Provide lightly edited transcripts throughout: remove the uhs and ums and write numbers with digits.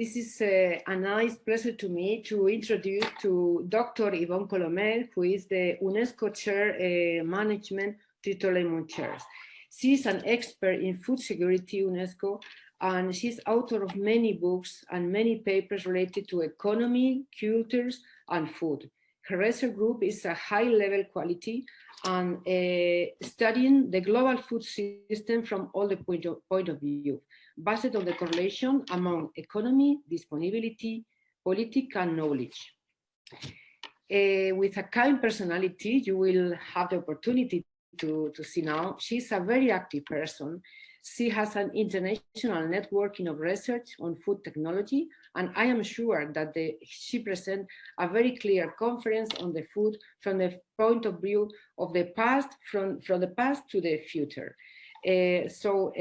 This is a nice pleasure to me to introduce to Dr. Yvonne Colomer, who is the UNESCO Chair Management Triptolemos Chairs. She is an expert in food security UNESCO, and she's author of many books and many papers related to economy, cultures, and food. Her research group is a high-level quality and studying the global food system from all the point of view, based on the correlation among economy, disponibility, politics, and knowledge. With a kind personality, you will have the opportunity to see now. She's a very active person. She has an international networking of research on food technology, and I am sure that she presents a very clear conference on the food from the point of view of the past, from the past to the future. Thanks to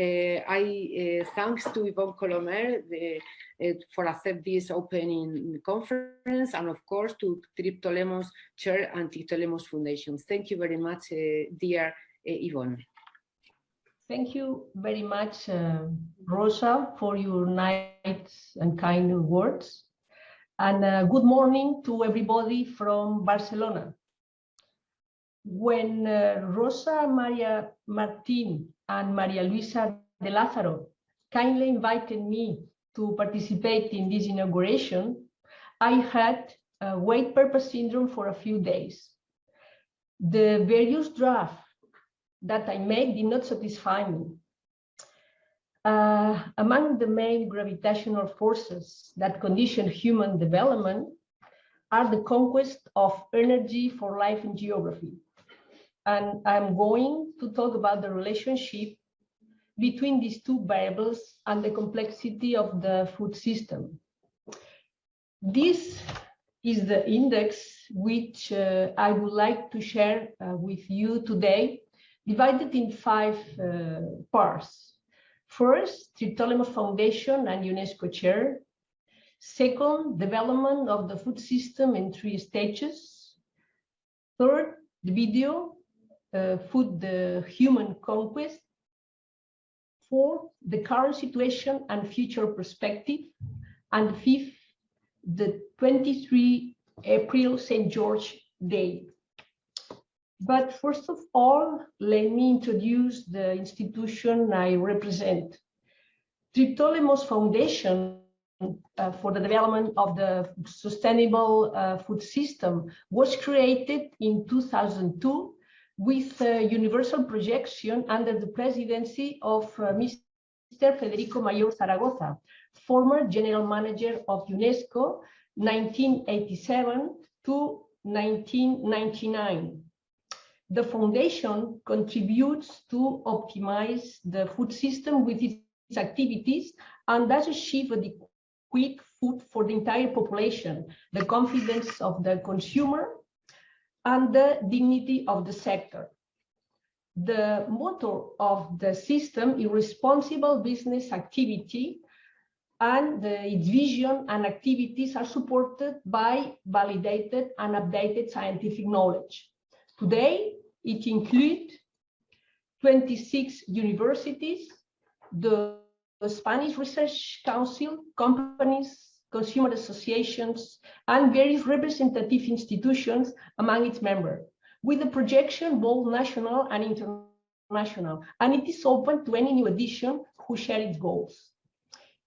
Yvonne Colomer for accept this opening conference, and of course to Triptolemos Chair and Triptolemos Foundation. Thank you very much, dear Yvonne. Thank you very much, Rosa, for your nice and kind words. And good morning to everybody from Barcelona. When Rosa Maria Martín and Maria Luisa de Lázaro kindly invited me to participate in this inauguration, I had weight purpose syndrome for a few days. The various drafts that I made did not satisfy me. Among the main gravitational forces that condition human development are the conquest of energy for life in geography. And I'm going to talk about the relationship between these two variables and the complexity of the food system. This is the index which I would like to share with you today, divided in 5 parts. First, Triptolemos Foundation and UNESCO Chair. Second, development of the food system in 3 stages. Third, the video, food, the human conquest. Fourth, the current situation and future perspective. And fifth, the 23 April St. George Day. But first of all, let me introduce the institution I represent. Triptolemos Foundation for the Development of the Sustainable Food System was created in 2002 with universal projection under the presidency of Mr. Federico Mayor Zaragoza, former General Manager of UNESCO, 1987 to 1999. The foundation contributes to optimize the food system with its activities and thus achieve adequate food for the entire population, the confidence of the consumer, and the dignity of the sector. The motto of the system is responsible business activity, and its vision and activities are supported by validated and updated scientific knowledge. Today, it includes 26 universities, the Spanish Research Council, companies, consumer associations, and various representative institutions among its members, with a projection both national and international, and it is open to any new addition who share its goals.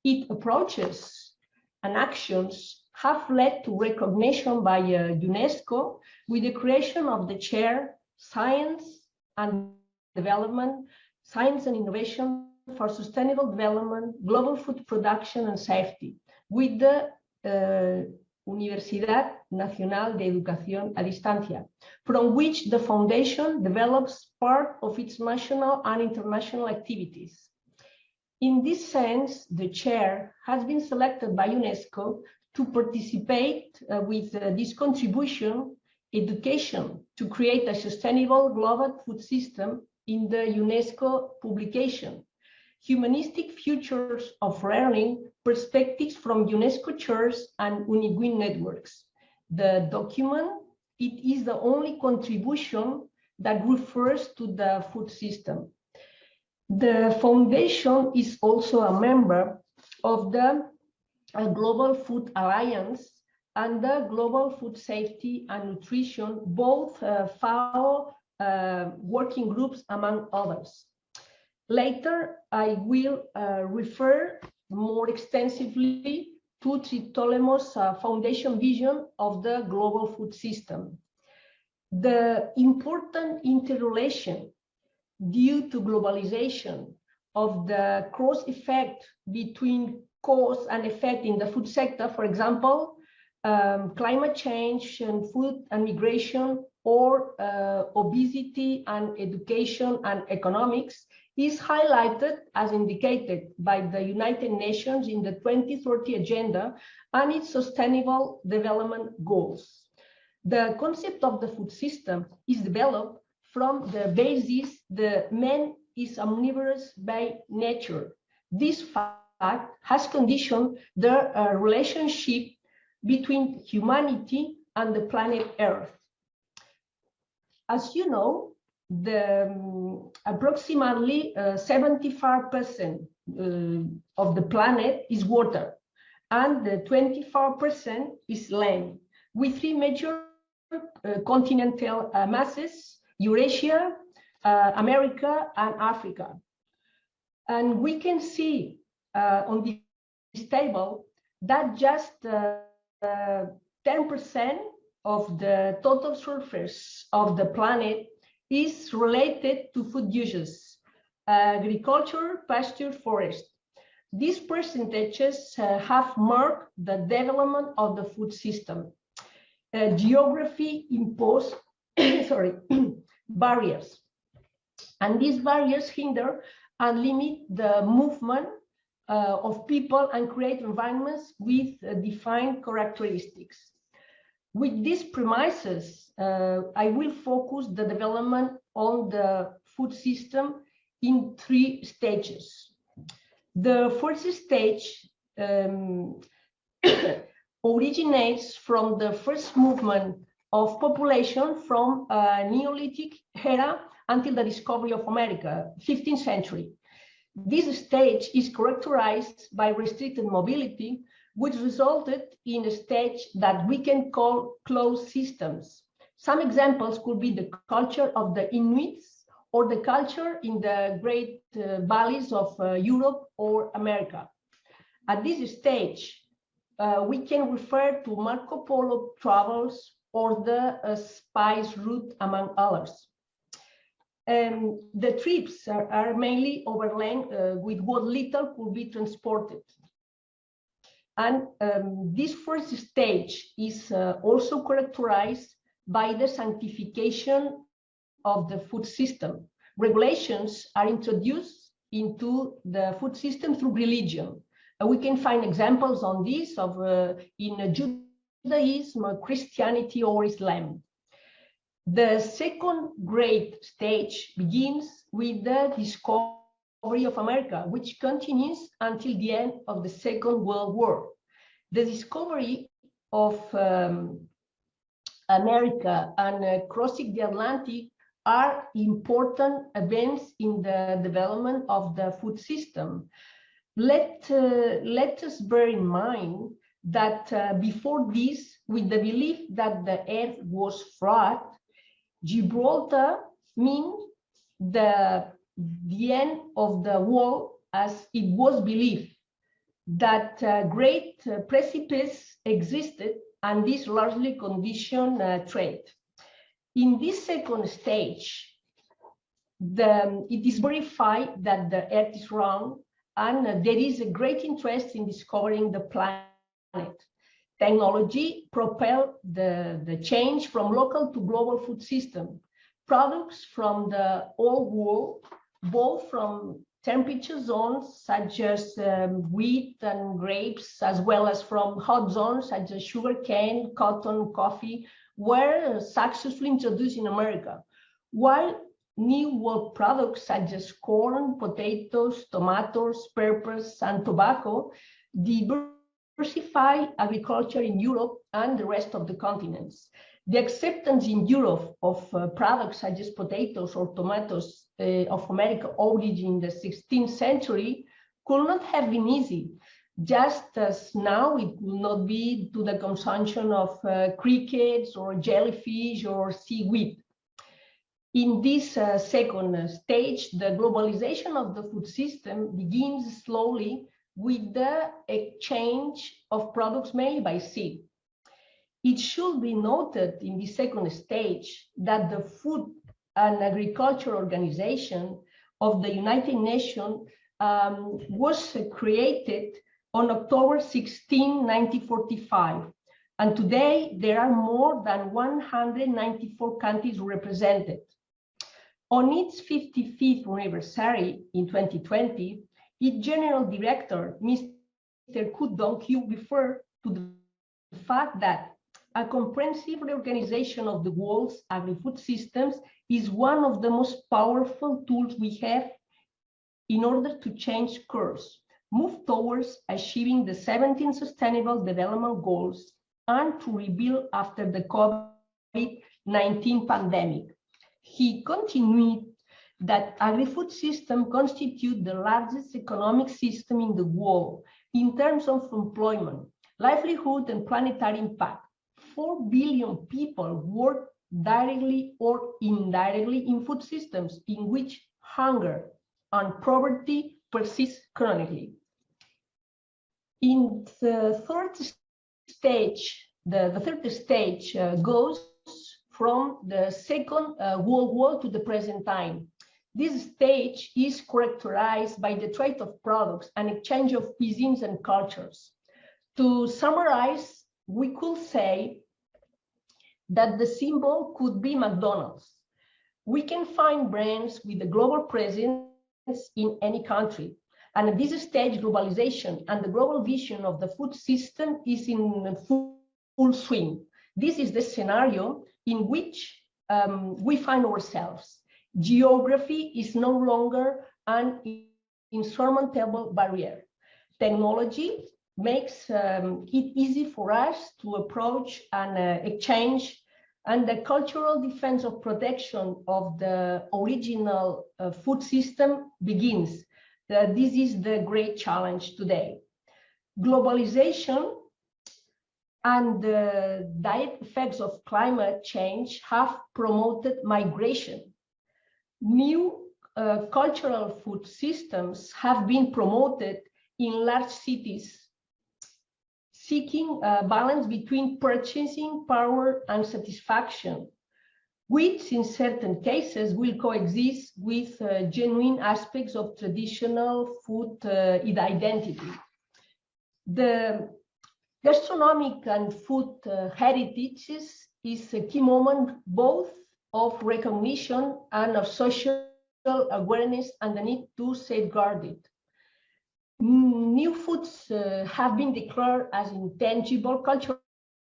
Its approaches and actions have led to recognition by UNESCO with the creation of the chair Science and Development, Science and Innovation for Sustainable Development, Global Food Production and Safety, with the Universidad Nacional de Educación a Distancia, from which the foundation develops part of its national and international activities. In this sense, the chair has been selected by UNESCO to participate with this contribution, education, to create a sustainable global food system in the UNESCO publication, Humanistic Futures of Learning, Perspectives from UNESCO Chairs and UNIGWIN Networks. The document, it is the only contribution that refers to the food system. The foundation is also a member of the a Global Food Alliance, and the Global Food Safety and Nutrition, both FAO working groups, among others. Later, I will refer more extensively to Triptolemos' foundation vision of the global food system. The important interrelation due to globalization of the cross effect between cause and effect in the food sector, for example, climate change and food and migration, or obesity and education and economics, is highlighted as indicated by the United Nations in the 2030 Agenda and its Sustainable Development Goals. The concept of the food system is developed from the basis the man is omnivorous by nature. This fact has conditioned the relationship between humanity and the planet Earth. As you know, approximately 75% of the planet is water, and 24% is land, with three major continental masses: Eurasia, America, and Africa. And we can see on this table that just 10% of the total surface of the planet is related to food uses: agriculture, pasture, forest. These percentages have marked the development of the food system. Geography imposed barriers, and these barriers hinder and limit the movement of people and create environments with defined characteristics. With these premises, I will focus the development on the food system in three stages. The first stage originates from the first movement of population from Neolithic era until the discovery of America, 15th century. This stage is characterized by restricted mobility, which resulted in a stage that we can call closed systems. Some examples could be the culture of the Inuits or the culture in the great valleys of Europe or America. At this stage, we can refer to Marco Polo travels or the spice route, among others. The trips are mainly overland with what little could be transported. And this first stage is also characterized by the sanctification of the food system. Regulations are introduced into the food system through religion. We can find examples on this in Judaism, Christianity, or Islam. The second great stage begins with the discovery of America, which continues until the end of the Second World War. The discovery of America and crossing the Atlantic are important events in the development of the food system. Let us bear in mind that before this, with the belief that the earth was flat, Gibraltar means the end of the world, as it was believed that great precipice existed, and this largely conditioned trade. In this second stage, it is verified that the earth is round, and there is a great interest in discovering the planet. Technology propelled the change from local to global food system. Products from the old world, both from temperature zones such as wheat and grapes, as well as from hot zones such as sugarcane, cotton, coffee, were successfully introduced in America, while new world products such as corn, potatoes, tomatoes, peppers, and tobacco diversify agriculture in Europe and the rest of the continents. The acceptance in Europe of products such as potatoes or tomatoes of American origin in the 16th century could not have been easy, just as now it will not be to the consumption of crickets or jellyfish or seaweed. In this second stage, the globalization of the food system begins slowly with the exchange of products mainly by sea. It should be noted in the second stage that the Food and Agriculture Organization of the United Nations was created on October 16, 1945. And today there are more than 194 countries represented. On its 55th anniversary in 2020, its General Director, Mr. Khut Dong Kyu, referred to the fact that a comprehensive reorganization of the world's agri-food systems is one of the most powerful tools we have in order to change course, move towards achieving the 17 Sustainable Development Goals, and to rebuild after the COVID-19 pandemic. He continued that agri-food system constitute the largest economic system in the world in terms of employment, livelihood, and planetary impact. 4 billion people work directly or indirectly in food systems in which hunger and poverty persist chronically. In the third stage, the third stage goes from the Second World War to the present time. This stage is characterized by the trade of products and exchange of cuisines and cultures. To summarize, we could say that the symbol could be McDonald's. We can find brands with a global presence in any country. And at this stage, globalization and the global vision of the food system is in full swing. This is the scenario in which we find ourselves. Geography is no longer an insurmountable barrier. Technology makes it easy for us to approach and exchange, and the cultural defense of protection of the original food system begins. This is the great challenge today. Globalization and the direct effects of climate change have promoted migration. New cultural food systems have been promoted in large cities, seeking a balance between purchasing power and satisfaction, which in certain cases will coexist with genuine aspects of traditional food identity. The gastronomic and food heritages is a key moment both of recognition and of social awareness and the need to safeguard it. New foods have been declared as intangible cultural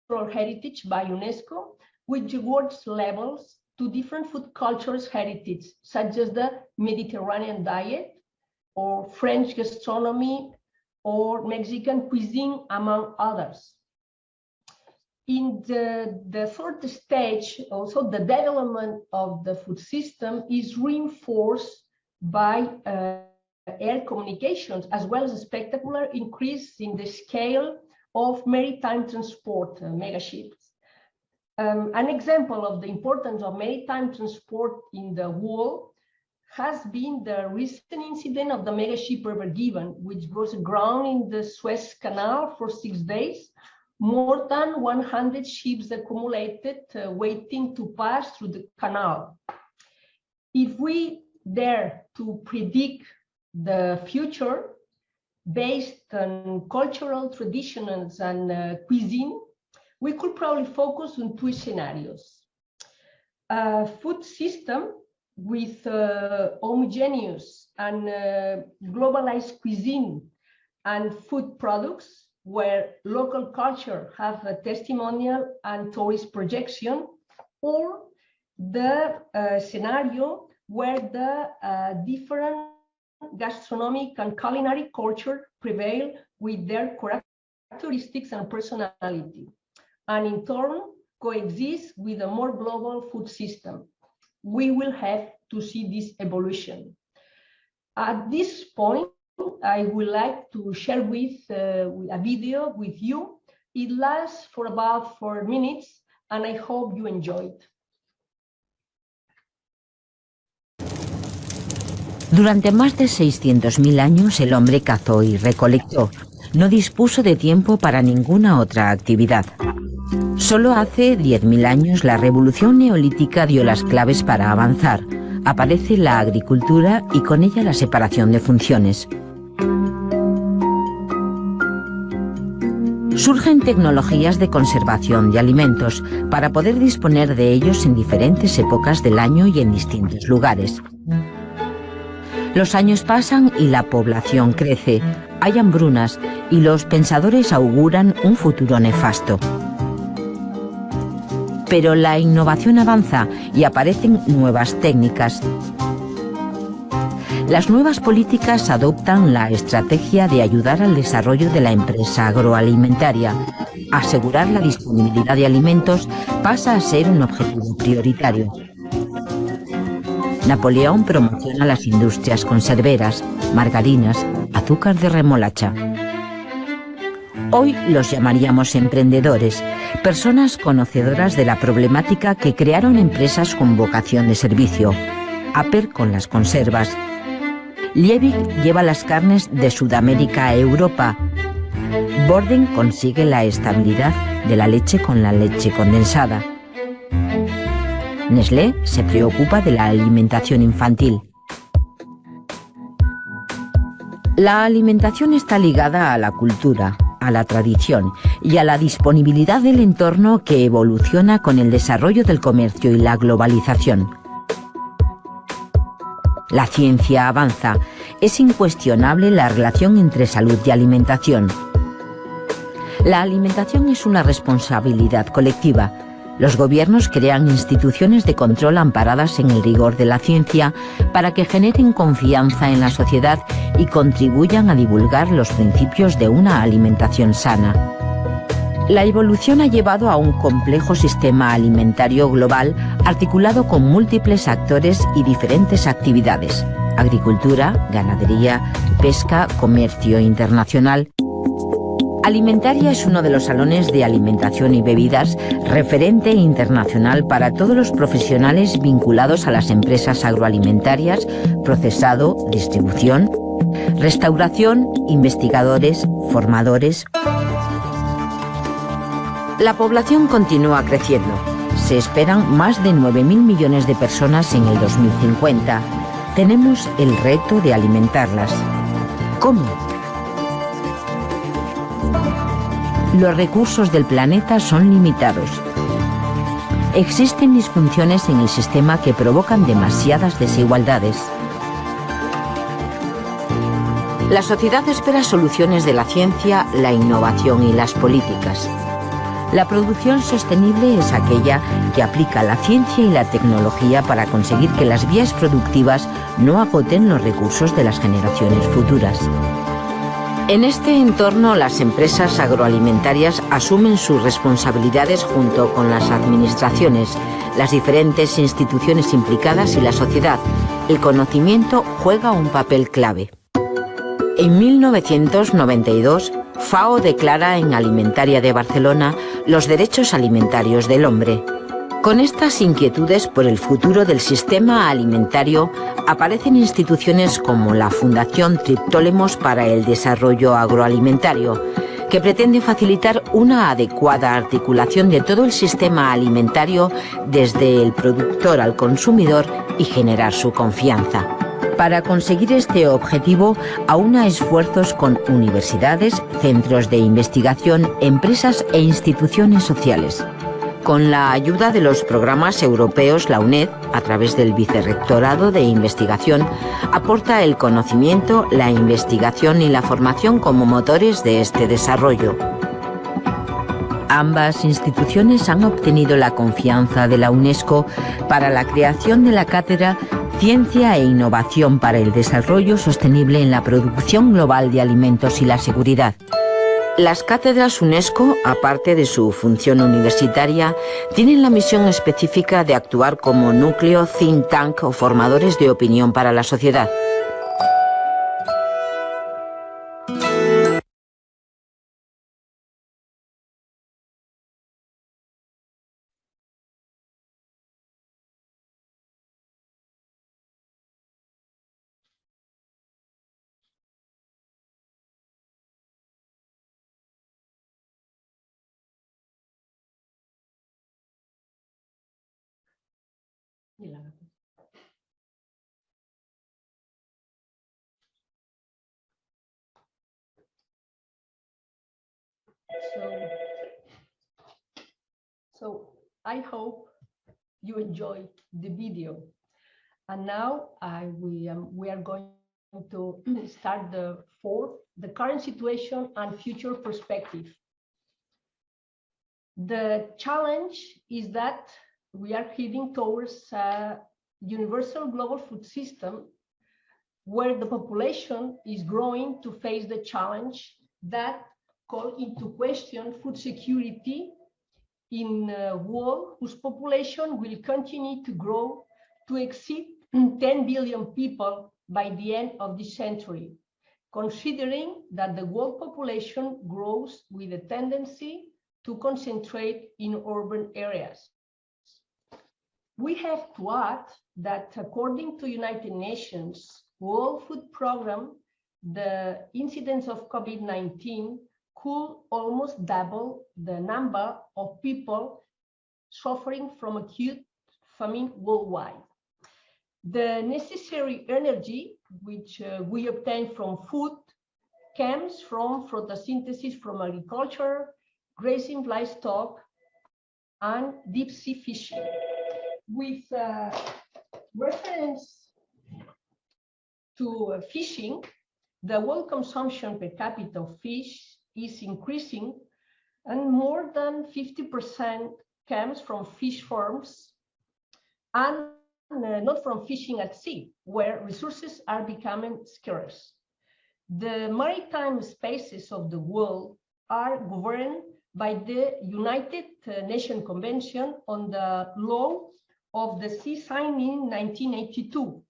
heritage by UNESCO, which awards labels to different food cultures heritage, such as the Mediterranean diet, or French gastronomy, or Mexican cuisine, among others. In the third stage, also the development of the food system is reinforced by air communications, as well as a spectacular increase in the scale of maritime transport megaships. An example of the importance of maritime transport in the world has been the recent incident of the megaship Ever Given, which was aground in the Suez Canal for 6 days. More than 100 ships accumulated waiting to pass through the canal. If we dare to predict the future based on cultural traditions and cuisine, we could probably focus on 2 scenarios. A food system with homogeneous and globalized cuisine and food products, where local culture have a testimonial and tourist projection, or the scenario where the different gastronomic and culinary culture prevail with their characteristics and personality, and in turn coexist with a more global food system. We will have to see this evolution. At this point, I would like to share a video with you. It lasts for about 4 minutes, and I hope you enjoy it. Durante más de 600.000 años el hombre cazó y recolectó. No dispuso de tiempo para ninguna otra actividad. Solo hace 10.000 años la revolución neolítica dio las claves para avanzar. Aparece la agricultura y con ella la separación de funciones. Surgen tecnologías de conservación de alimentos para poder disponer de ellos en diferentes épocas del año y en distintos lugares. Los años pasan y la población crece, hay hambrunas y los pensadores auguran un futuro nefasto. Pero la innovación avanza y aparecen nuevas técnicas. Las nuevas políticas adoptan la estrategia de ayudar al desarrollo de la empresa agroalimentaria. Asegurar la disponibilidad de alimentos pasa a ser un objetivo prioritario. Napoleón promociona las industrias conserveras, margarinas, azúcar de remolacha. Hoy los llamaríamos emprendedores, personas conocedoras de la problemática que crearon empresas con vocación de servicio. Aper con las conservas. Liebig lleva las carnes de Sudamérica a Europa. Borden consigue la estabilidad de la leche con la leche condensada. Nestlé se preocupa de la alimentación infantil. La alimentación está ligada a la cultura, a la tradición y a la disponibilidad del entorno que evoluciona con el desarrollo del comercio y la globalización. La ciencia avanza. Es incuestionable la relación entre salud y alimentación. La alimentación es una responsabilidad colectiva. Los gobiernos crean instituciones de control amparadas en el rigor de la ciencia para que generen confianza en la sociedad y contribuyan a divulgar los principios de una alimentación sana. La evolución ha llevado a un complejo sistema alimentario global articulado con múltiples actores y diferentes actividades: agricultura, ganadería, pesca, comercio internacional. Alimentaria es uno de los salones de alimentación y bebidas referente internacional para todos los profesionales vinculados a las empresas agroalimentarias, procesado, distribución, restauración, investigadores, formadores. La población continúa creciendo. Se esperan más de 9.000 millones de personas en el 2050. Tenemos el reto de alimentarlas. ¿Cómo? Los recursos del planeta son limitados. Existen disfunciones en el sistema que provocan demasiadas desigualdades. La sociedad espera soluciones de la ciencia, la innovación y las políticas. La producción sostenible es aquella que aplica la ciencia y la tecnología para conseguir que las vías productivas no agoten los recursos de las generaciones futuras. En este entorno, las empresas agroalimentarias asumen sus responsabilidades junto con las administraciones, las diferentes instituciones implicadas y la sociedad. El conocimiento juega un papel clave. En 1992, FAO declara en Alimentaria de Barcelona los derechos alimentarios del hombre. Con estas inquietudes por el futuro del sistema alimentario aparecen instituciones como la Fundación Triptolemos para el Desarrollo Agroalimentario, que pretende facilitar una adecuada articulación de todo el sistema alimentario desde el productor al consumidor y generar su confianza. Para conseguir este objetivo, aúna esfuerzos con universidades, centros de investigación, empresas e instituciones sociales. Con la ayuda de los programas europeos, la UNED, a través del Vicerrectorado de Investigación, aporta el conocimiento, la investigación y la formación como motores de este desarrollo. Ambas instituciones han obtenido la confianza de la UNESCO para la creación de la cátedra Ciencia e Innovación para el Desarrollo Sostenible en la Producción Global de Alimentos y la Seguridad. Las cátedras UNESCO, aparte de su función universitaria, tienen la misión específica de actuar como núcleo, think tank o formadores de opinión para la sociedad. So I hope you enjoyed the video. And now we are going to start the current situation and future perspective. The challenge is that we are heading towards a universal global food system where the population is growing to face the challenge that call into question food security in a world whose population will continue to grow to exceed 10 billion people by the end of this century, considering that the world population grows with a tendency to concentrate in urban areas. We have to add that according to United Nations World Food Programme, the incidence of COVID-19 could almost double the number of people suffering from acute famine worldwide. The necessary energy which we obtain from food comes from photosynthesis from agriculture, grazing livestock, and deep sea fishing. With reference to fishing, the world consumption per capita of fish is increasing, and more than 50% comes from fish farms and not from fishing at sea, where resources are becoming scarce. The maritime spaces of the world are governed by the United Nations Convention on the Law of the Sea signed in 1982,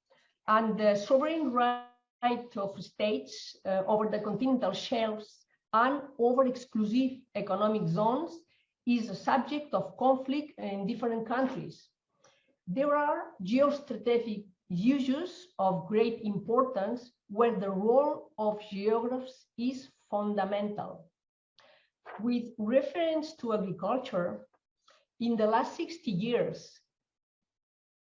and the sovereign right of states over the continental shelves and over exclusive economic zones is a subject of conflict in different countries. There are geostrategic issues of great importance where the role of geographers is fundamental. With reference to agriculture, in the last 60 years,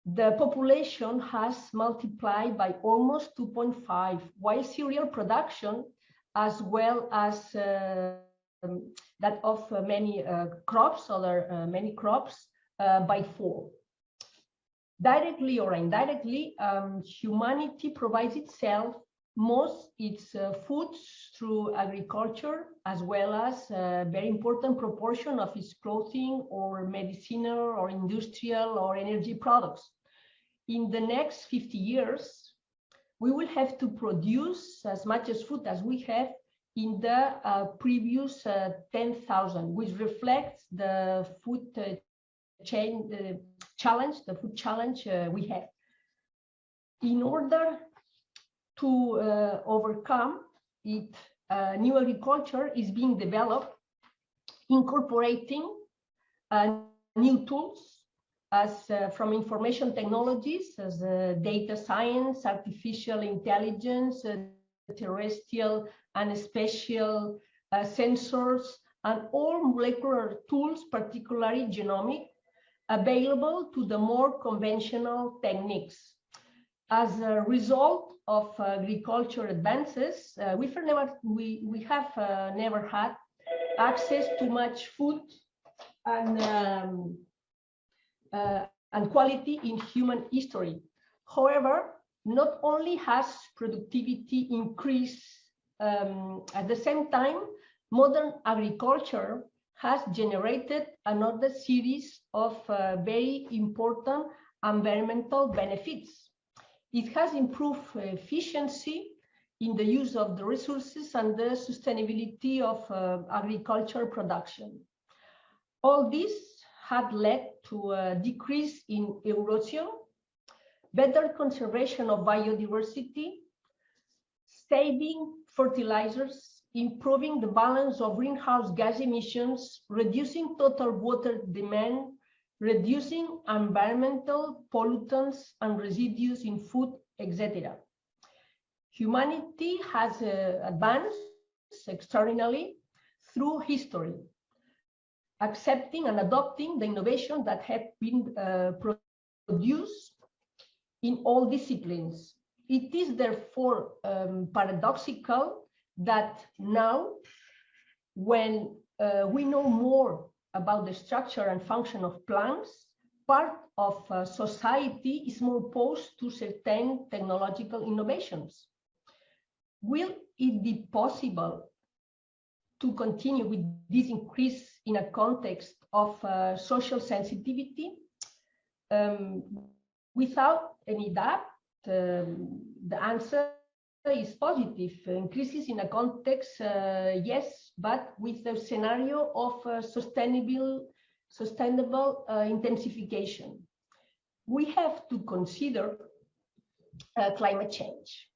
the population has multiplied by almost 2.5, while cereal production, as well as that of many crops, many crops, by 4. Directly or indirectly, humanity provides itself most its foods through agriculture, as well as a very important proportion of its clothing or medicinal or industrial or energy products. In the next 50 years, we will have to produce as much as food as we have in the previous 10,000, which reflects the food challenge we have. In order to overcome it, new agriculture is being developed, incorporating new tools as from information technologies, as data science, artificial intelligence, terrestrial and spatial sensors, and all molecular tools, particularly genomic, available to the more conventional techniques. As a result of agriculture advances, we have never had access to much food and quality in human history. However, not only has productivity increased, at the same time, modern agriculture has generated another series of very important environmental benefits. It has improved efficiency in the use of the resources and the sustainability of agriculture production. All this had led to a decrease in erosion, better conservation of biodiversity, saving fertilizers, improving the balance of greenhouse gas emissions, reducing total water demand, reducing environmental pollutants and residues in food, etc. Humanity has advanced extraordinarily through history, accepting and adopting the innovation that have been produce in all disciplines. It is therefore paradoxical that now, when we know more about the structure and function of plants, part of society is more opposed to certain technological innovations. Will it be possible to continue with this increase in a context of social sensitivity? Without any doubt, the answer is positive. Increases in a context, yes, but with the scenario of sustainable intensification. We have to consider climate change.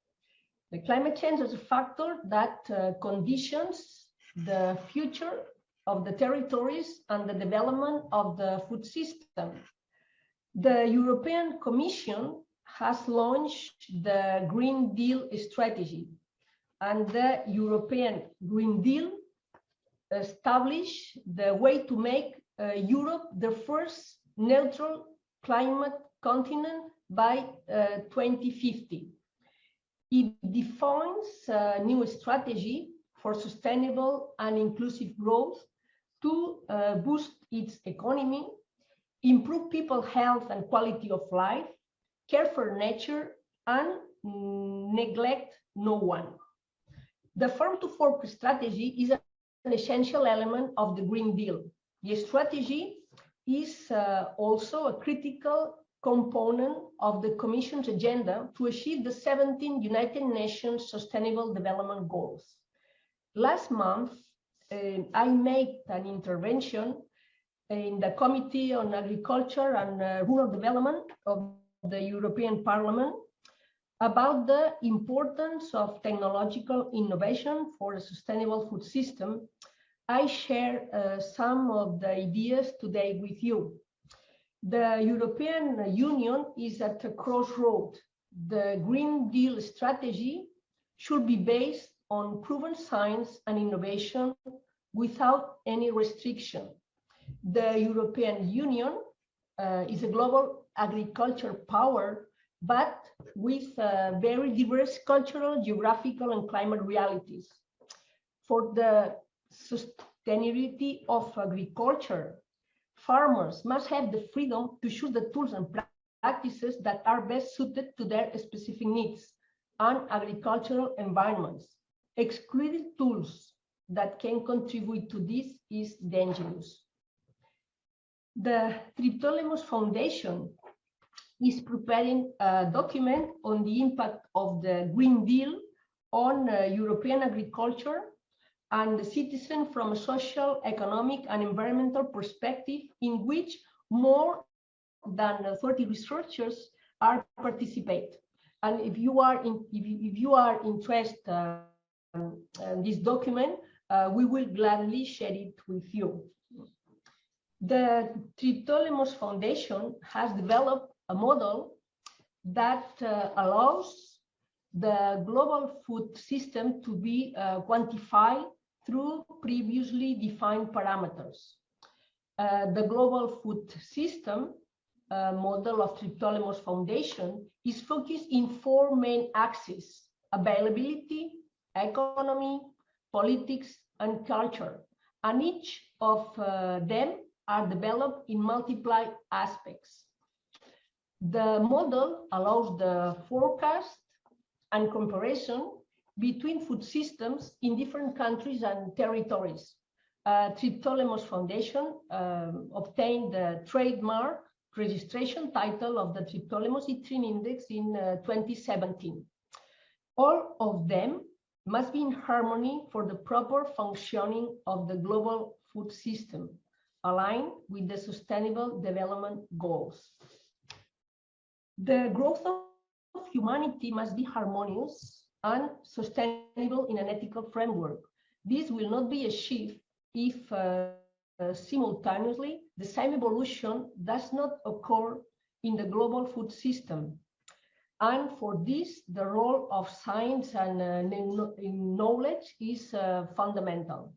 The climate change is a factor that conditions the future of the territories and the development of the food system. The European Commission has launched the Green Deal strategy, and the European Green Deal established the way to make Europe the first neutral climate continent by 2050. It defines a new strategy for sustainable and inclusive growth to boost its economy, improve people's health and quality of life, care for nature, and neglect no one. The Farm to Fork strategy is an essential element of the Green Deal. The strategy is also a critical component of the Commission's agenda to achieve the 17 United Nations Sustainable Development Goals. Last month, I made an intervention in the Committee on Agriculture and Rural Development of the European Parliament about the importance of technological innovation for a sustainable food system. I share some of the ideas today with you. The European Union is at a crossroad. The Green Deal strategy should be based on proven science and innovation without any restriction. The European Union is a global agriculture power, but with very diverse cultural, geographical, and climate realities. For the sustainability of agriculture, farmers must have the freedom to choose the tools and practices that are best suited to their specific needs and agricultural environments. Excluding tools that can contribute to this is dangerous. The Triptolemos Foundation is preparing a document on the impact of the Green Deal on European agriculture and the citizen from a social, economic, and environmental perspective, in which more than 30 researchers are participate. And if you are interested in this document, we will gladly share it with you. The Triptolemos Foundation has developed a model that allows the global food system to be quantified through previously defined parameters. The global food system model of Triptolemos Foundation is focused in 4 main axes: availability, economy, politics, and culture. And each of them are developed in multiple aspects. The model allows the forecast and comparison between food systems in different countries and territories. Triptolemos Foundation obtained the trademark registration title of the Triptolemos Eating Index in 2017. All of them must be in harmony for the proper functioning of the global food system, aligned with the Sustainable Development Goals. The growth of humanity must be harmonious and sustainable in an ethical framework. This will not be achieved if simultaneously the same evolution does not occur in the global food system. And for this, the role of science and knowledge is fundamental.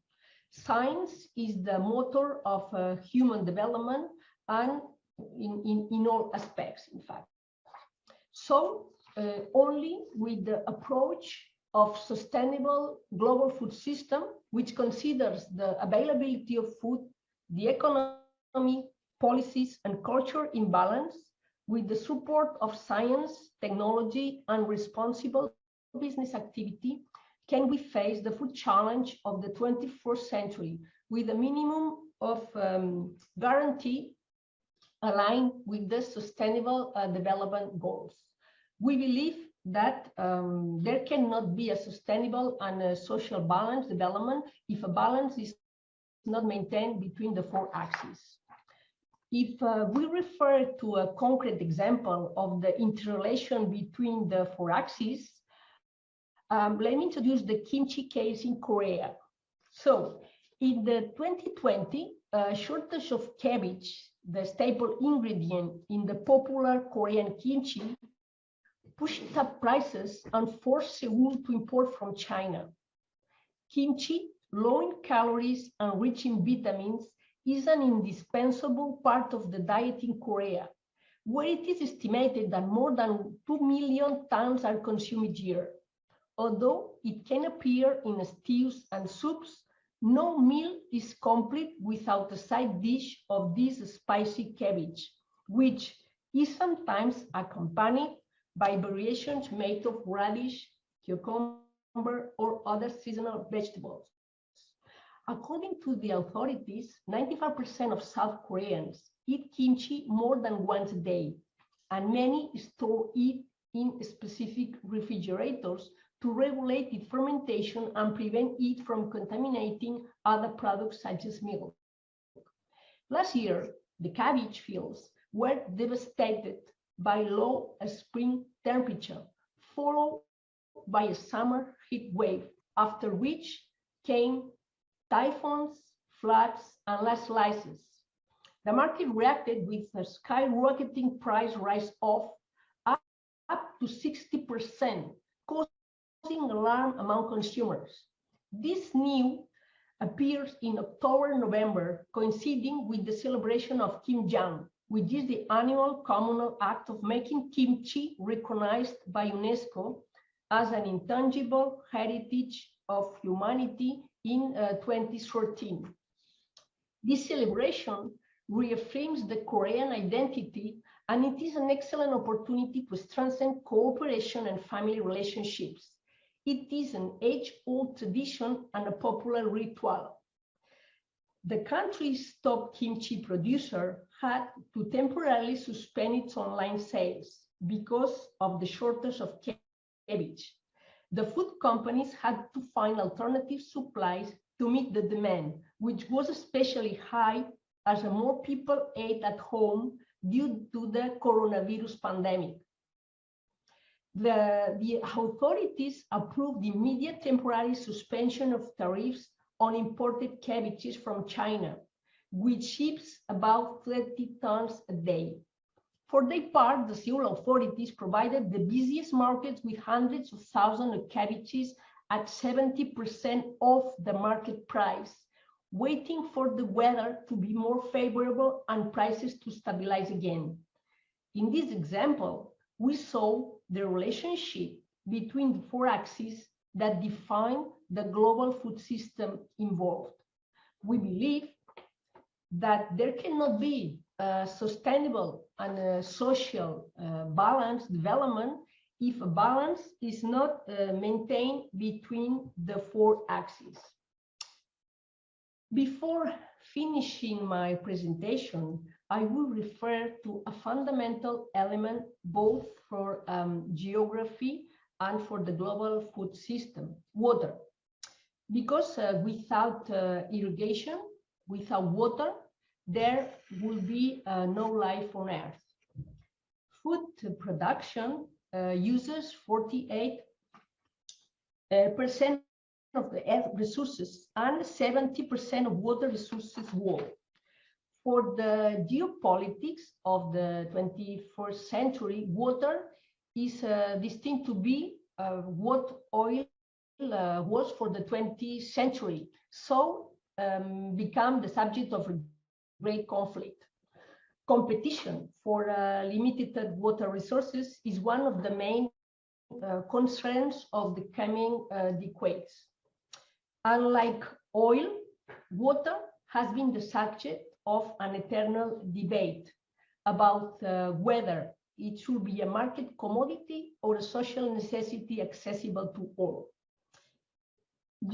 Science is the motor of human development, and in all aspects, in fact. So only with the approach of sustainable global food system, which considers the availability of food, the economy, policies, and culture in balance, with the support of science, technology, and responsible business activity, can we face the food challenge of the 21st century with a minimum of guarantee aligned with the Sustainable Development Goals. We believe that there cannot be a sustainable and a social balanced development if a balance is not maintained between the four axes. If we refer to a concrete example of the interrelation between the four axes, let me introduce the kimchi case in Korea. So in the 2020, shortage of cabbage, the staple ingredient in the popular Korean kimchi, pushed up prices and forced Seoul to import from China. Kimchi, low in calories and rich in vitamins, is an indispensable part of the diet in Korea, where it is estimated that more than 2 million tons are consumed each year. Although it can appear in stews and soups, no meal is complete without a side dish of this spicy cabbage, which is sometimes accompanied by variations made of radish, cucumber, or other seasonal vegetables. According to the authorities, 95% of South Koreans eat kimchi more than once a day, and many store it in specific refrigerators to regulate its fermentation and prevent it from contaminating other products such as milk. Last year, the cabbage fields were devastated by low spring temperature, followed by a summer heat wave, after which came typhoons, floods, and landslides. The market reacted with a skyrocketing price rise of up to 60%, causing alarm among consumers. This news appears in October-November, coinciding with the celebration of Kimjang, which is the annual communal act of making kimchi recognized by UNESCO as an intangible heritage of humanity in 2013. This celebration reaffirms the Korean identity, and it is an excellent opportunity to strengthen cooperation and family relationships. It is an age-old tradition and a popular ritual. The country's top kimchi producer had to temporarily suspend its online sales because of the shortage of cabbage. The food companies had to find alternative supplies to meet the demand, which was especially high as more people ate at home due to the coronavirus pandemic. The authorities approved the immediate temporary suspension of tariffs on imported cabbages from China, which ships about 30 tons a day. For their part, the Seoul authorities provided the busiest markets with hundreds of thousands of cabbages at 70% of the market price, waiting for the weather to be more favorable and prices to stabilize again. In this example, we saw the relationship between the four axes that define the global food system involved. We believe that there cannot be a sustainable and a social balanced development if a balance is not maintained between the four axes. Before finishing my presentation, I will refer to a fundamental element both for geography and for the global food system, water. Because without irrigation, without water, there will be no life on Earth. Food production uses 48% of the earth resources and 70% of water resources world. For the geopolitics of the 21st century, water is destined to be what oil was for the 20th century, so become the subject of great conflict. competition for limited water resources is one of the main concerns of the coming decades. Unlike oil, water has been the subject of an eternal debate about whether it should be a market commodity or a social necessity accessible to all.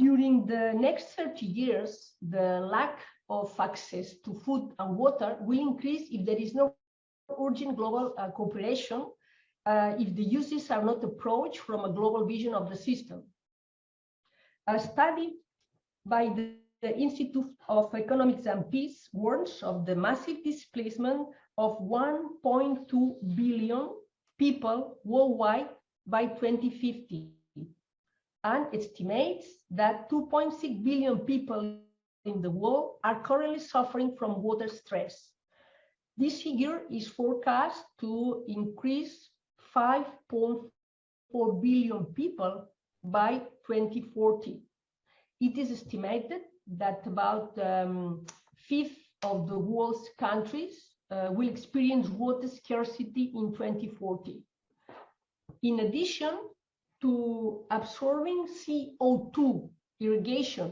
During the next 30 years, the lack of access to food and water will increase if there is no urgent global cooperation, if the uses are not approached from a global vision of the system. A study by the Institute of Economics and Peace warns of the massive displacement of 1.2 billion people worldwide by 2050, and estimates that 2.6 billion people in the world are currently suffering from water stress. This figure is forecast to increase 5.4 billion people by 2040. It is estimated that about a fifth of the world's countries will experience water scarcity in 2040. In addition to absorbing CO2, irrigation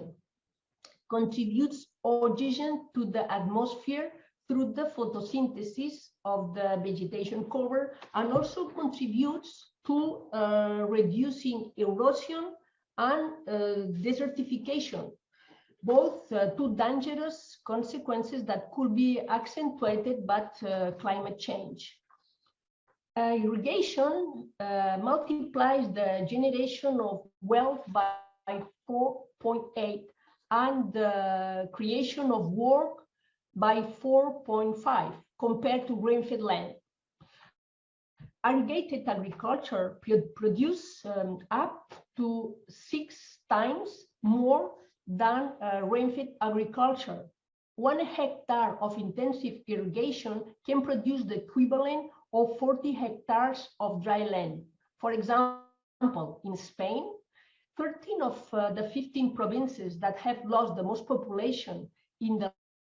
contributes oxygen to the atmosphere through the photosynthesis of the vegetation cover, and also contributes to reducing erosion and desertification, both two dangerous consequences that could be accentuated by climate change. Irrigation multiplies the generation of wealth by 4.8 and the creation of work by 4.5 compared to rain-fed land. Irrigated agriculture produces up to 6 times more than rain-fed agriculture. 1 hectare of intensive irrigation can produce the equivalent of 40 hectares of dry land. For example, in Spain, 13 of the 15 provinces that have lost the most population in the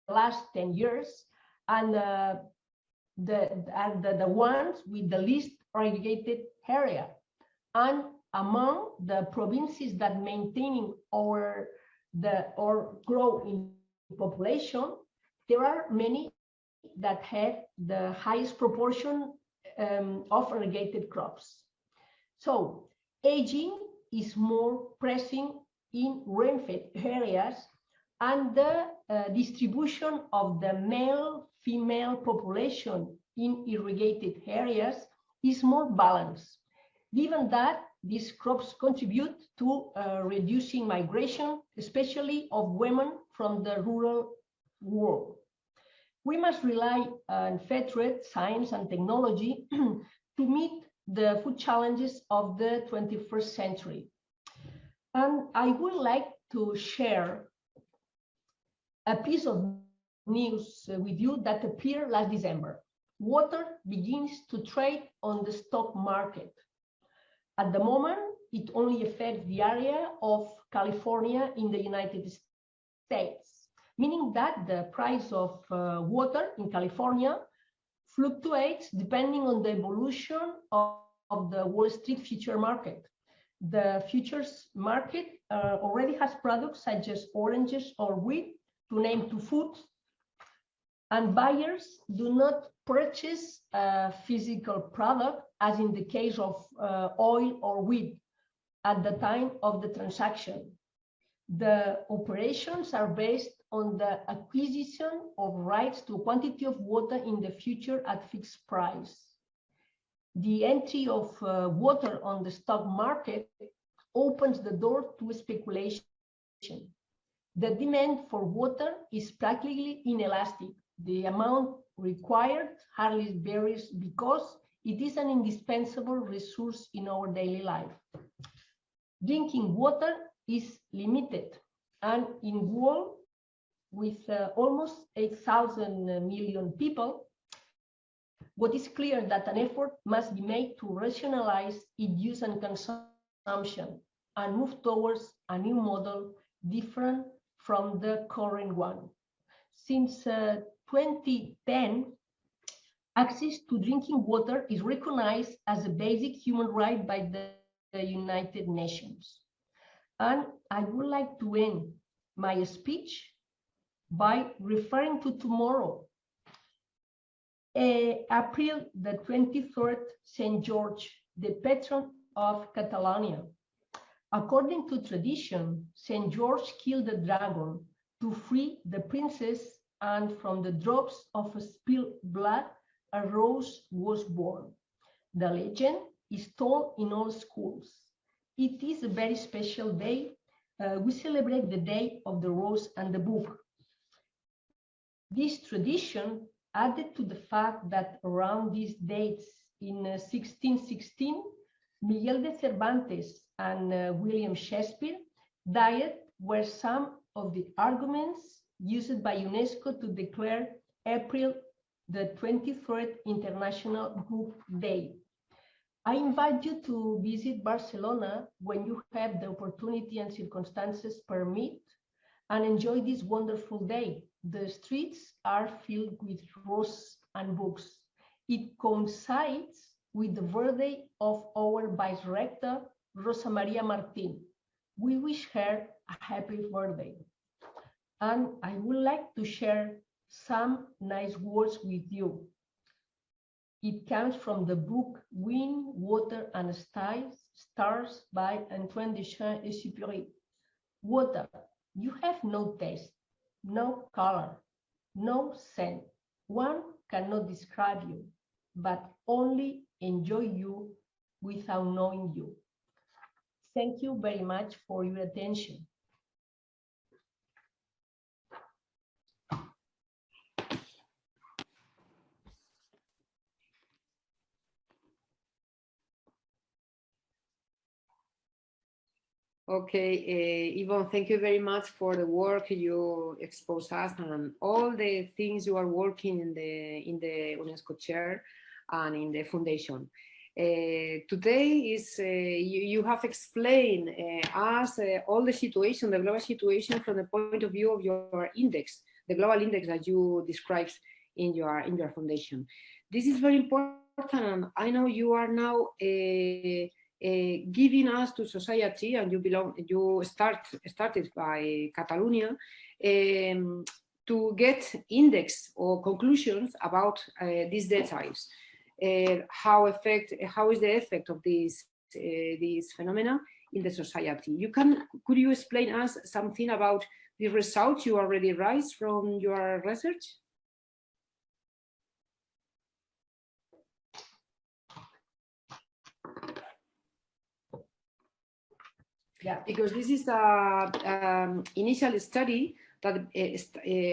last 10 years, and the ones with the least irrigated area. And among the provinces that maintaining or grow in population, there are many that have the highest proportion of irrigated crops. So aging is more pressing in rain-fed areas, and the distribution of the male-female population in irrigated areas is more balanced, given that these crops contribute to reducing migration, especially of women from the rural world. We must rely on federal science and technology to meet the food challenges of the 21st century. And I would like to share a piece of news with you that appeared last December. Water begins to trade on the stock market. At the moment, it only affects the area of California in the United States, meaning that the price of water in California fluctuates depending on the evolution of the Wall Street future market. The futures market already has products such as oranges or wheat, to name 2 foods, and buyers do not purchase a physical product, as in the case of oil or wheat, at the time of the transaction. The operations are based on the acquisition of rights to quantity of water in the future at fixed price. The entry of water on the stock market opens the door to speculation. The demand for water is practically inelastic. The amount required hardly varies because it is an indispensable resource in our daily life. Drinking water is limited, and in a world with almost 8,000 million people, what is clear that an effort must be made to rationalize its use and consumption and move towards a new model different from the current one. Since 2010, Access to drinking water is recognized as a basic human right by the United Nations. And I would like to end my speech by referring to tomorrow, April the 23rd, St. George, the patron of Catalonia. According to tradition, St. George killed a dragon to free the princess, and from the drops of spilled blood, a rose was born. The legend is told in all schools. It is a very special day. We celebrate the Day of the Rose and the Book. This tradition added to the fact that around these dates in 1616, Miguel de Cervantes and William Shakespeare died were some of the arguments used by UNESCO to declare April the 23rd International Book Day. I invite you to visit Barcelona when you have the opportunity and circumstances permit, and enjoy this wonderful day. The streets are filled with roses and books. It coincides with the birthday of our Vice Rector, Rosa Maria Martin. We wish her a happy birthday. And I would like to share some nice words with you. It comes from the book Wind, Water and Stars by Antoine de Saint-Exupéry. Water, you have no taste, no color, no scent. One cannot describe you, but only enjoy you without knowing you. Thank you very much for your attention. Okay, Yvonne, thank you very much for the work you expose us and all the things you are working in the UNESCO chair and in the foundation. Today is you have explained us all the situation, the global situation, from the point of view of your index, the global index that you described in your foundation. This is very important, and I know you are now giving us to society, and you started by Catalonia, to get index or conclusions about these details. How is the effect of this phenomena in the society? Could you explain us something about the results you already raised from your research? Yeah, because this is an initial study that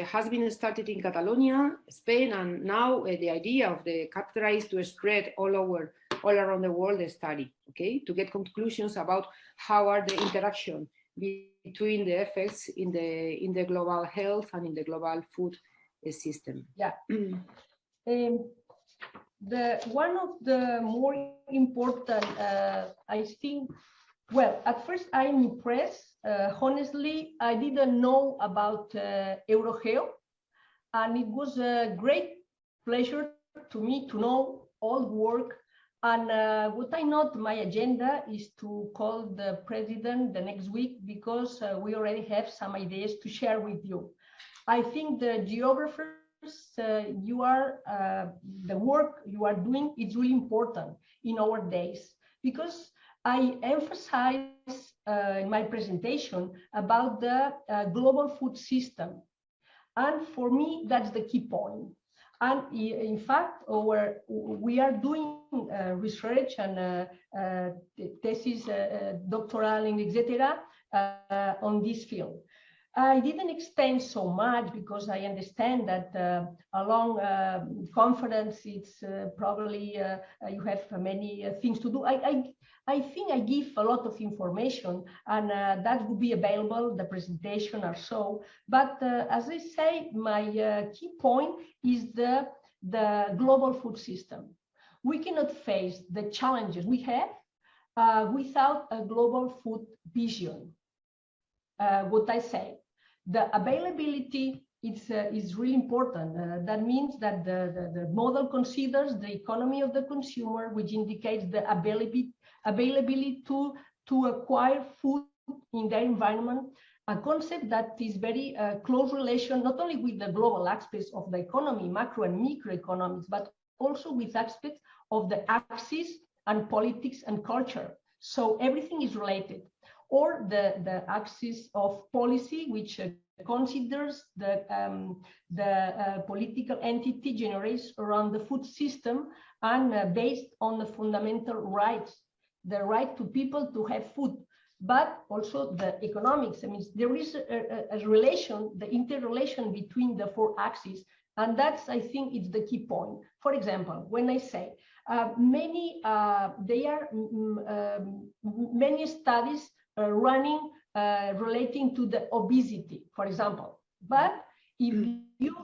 has been started in Catalonia, Spain, and now the idea of the cátedra is to spread all around the world the study, okay, to get conclusions about how are the interaction between the effects in the global health and in the global food system. Yeah. One of the more important, I think. Well, at first I am impressed. Honestly, I didn't know about EUROGEO, and it was a great pleasure to me to know all the work. And what I note my agenda is to call the president the next week, because we already have some ideas to share with you. I think the geographers, the work you are doing is really important in our days, because I emphasize in my presentation about the global food system. And for me, that's the key point. And in fact, we are doing research and thesis, doctoral, etc. On this field. I didn't extend so much because I understand that along conference, it's probably you have many things to do. I think I give a lot of information, and that will be available, the presentation or so. But as I say, my key point is the global food system. We cannot face the challenges we have without a global food vision. What I say, the availability is really important. That means that the model considers the economy of the consumer, which indicates the availability to acquire food in their environment, a concept that is very close relation not only with the global aspects of the economy, macro and microeconomics, but also with aspects of the axis and politics and culture. So everything is related. Or the axis of policy, which considers the political entity generates around the food system and based on the fundamental rights, the right to people to have food, but also the economics. I mean, there is a relation, the interrelation between the four axes, and that's, I think, it's the key point. For example, when I say many studies running relating to the obesity, for example, but if you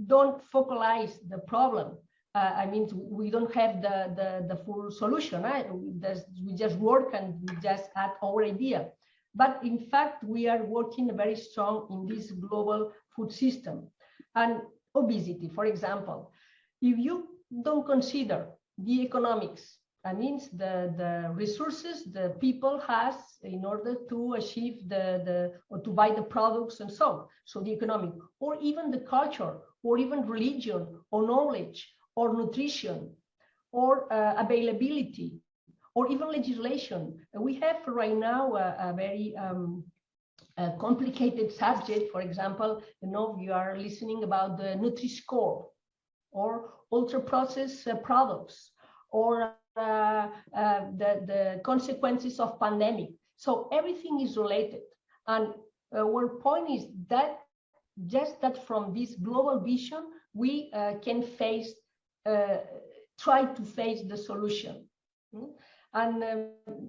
don't focalize the problem, I mean, we don't have the full solution. We just work and we just add our idea. But in fact, we are working very strong in this global food system. And obesity, for example, if you don't consider the economics, I mean, the resources the people has in order to achieve or to buy the products and so the economic, or even the culture, or even religion, or knowledge, or nutrition, or availability, or even legislation. We have right now a very complicated subject. For example, you are listening about the Nutri-Score, or ultra-processed products, or the consequences of pandemic. So everything is related. And our point is that just that from this global vision, we can try to face the solution. And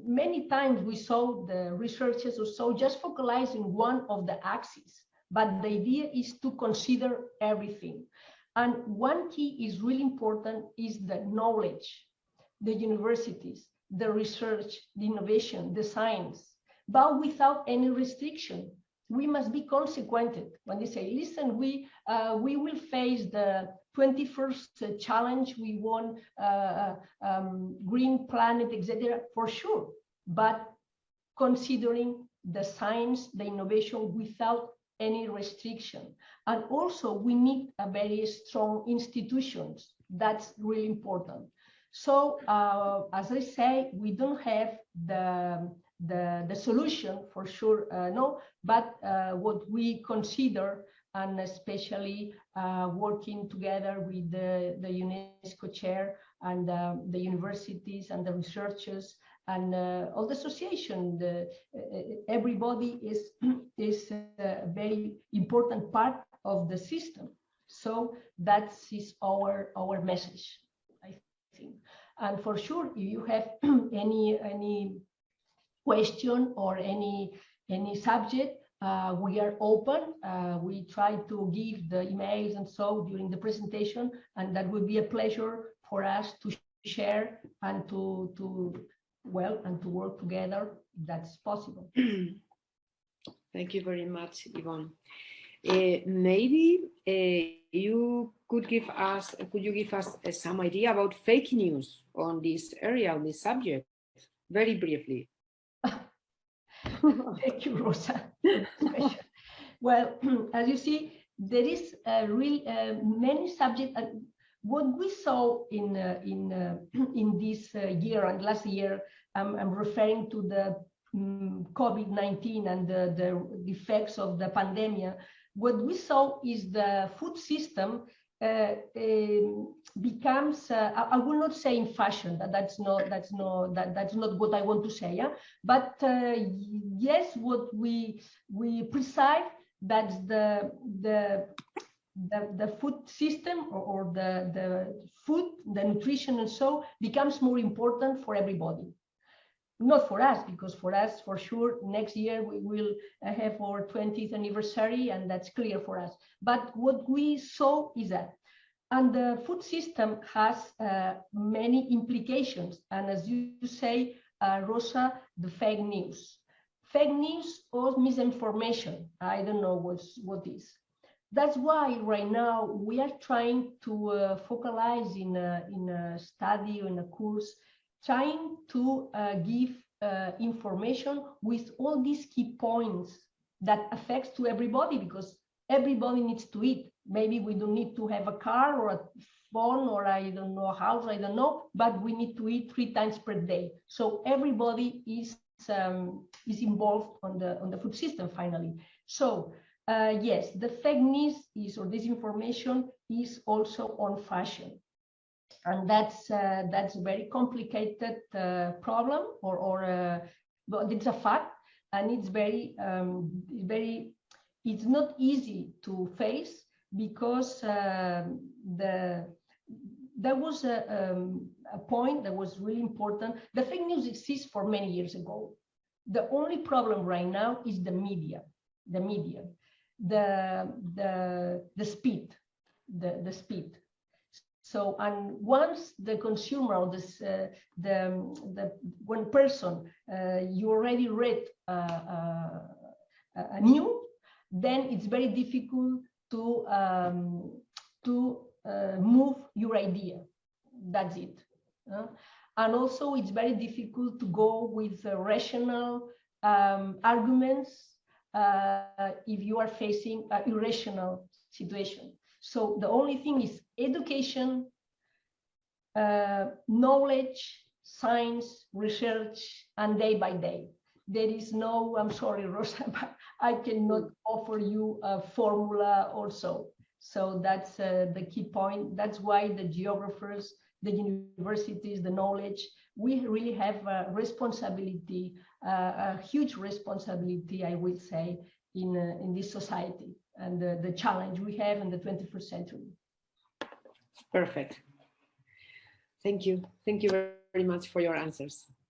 many times we saw the researchers or so just focalizing one of the axes, but the idea is to consider everything. And one key is really important is the knowledge, the universities, the research, the innovation, the science, but without any restriction. We must be consequent when they say, listen, we will face the 21st challenge, we want green planet, etc., for sure, but considering the science, the innovation without any restriction. And also we need a very strong institutions. That's really important. So as I say, we don't have the solution for sure, no, but what we consider, and especially working together with the UNESCO chair and the universities and the researchers and all the association, everybody is a very important part of the system. So that is our message, I think. And for sure, if you have any question or any subject, we are open. We try to give the emails and so during the presentation, and that would be a pleasure for us to share and to work together if that's possible. Thank you very much, Yvonne. Maybe you could give us some idea about fake news on this area, on this subject, very briefly. Thank you, Rosa. Well, as you see, there is many subjects. What we saw in this year and last year, I'm referring to the COVID-19 and the effects of the pandemic. What we saw is the food system becomes I will not say in fashion, that's not what I want to say, yeah? But yes, what we perceive that's the food system or the food, the nutrition and so becomes more important for everybody. Not for us, because for us, for sure, next year we will have our 20th anniversary, and that's clear for us. But what we saw is that, and the food system has many implications. And as you say, Rosa, the fake news. Fake news or misinformation, I don't know what is. that's why right now we are trying to focalize in a study or in a course, trying to give information with all these key points that affects to everybody, because everybody needs to eat. Maybe we don't need to have a car or a phone or I don't know, a house, I don't know, but we need to eat 3 times per day. So everybody is involved on the food system finally. So yes, the fake news is, or disinformation is also on fashion. And that's a very complicated problem, but it's a fact, and it's it's not easy to face, because there was a point that was really important. The fake news exists for many years ago. The only problem right now is the media, the speed. So, and once the consumer or one person, you already read a news, then it's very difficult to move your idea. That's it. And also, it's very difficult to go with rational arguments if you are facing an irrational situation. So the only thing is education, knowledge, science, research, and day by day. There is no, I'm sorry, Rosa, but I cannot offer you a formula also. So that's the key point. That's why the geographers, the universities, the knowledge, we really have a responsibility, a huge responsibility, I would say, in this society, and the challenge we have in the 21st century. Perfect. Thank you. Thank you very much for your answers.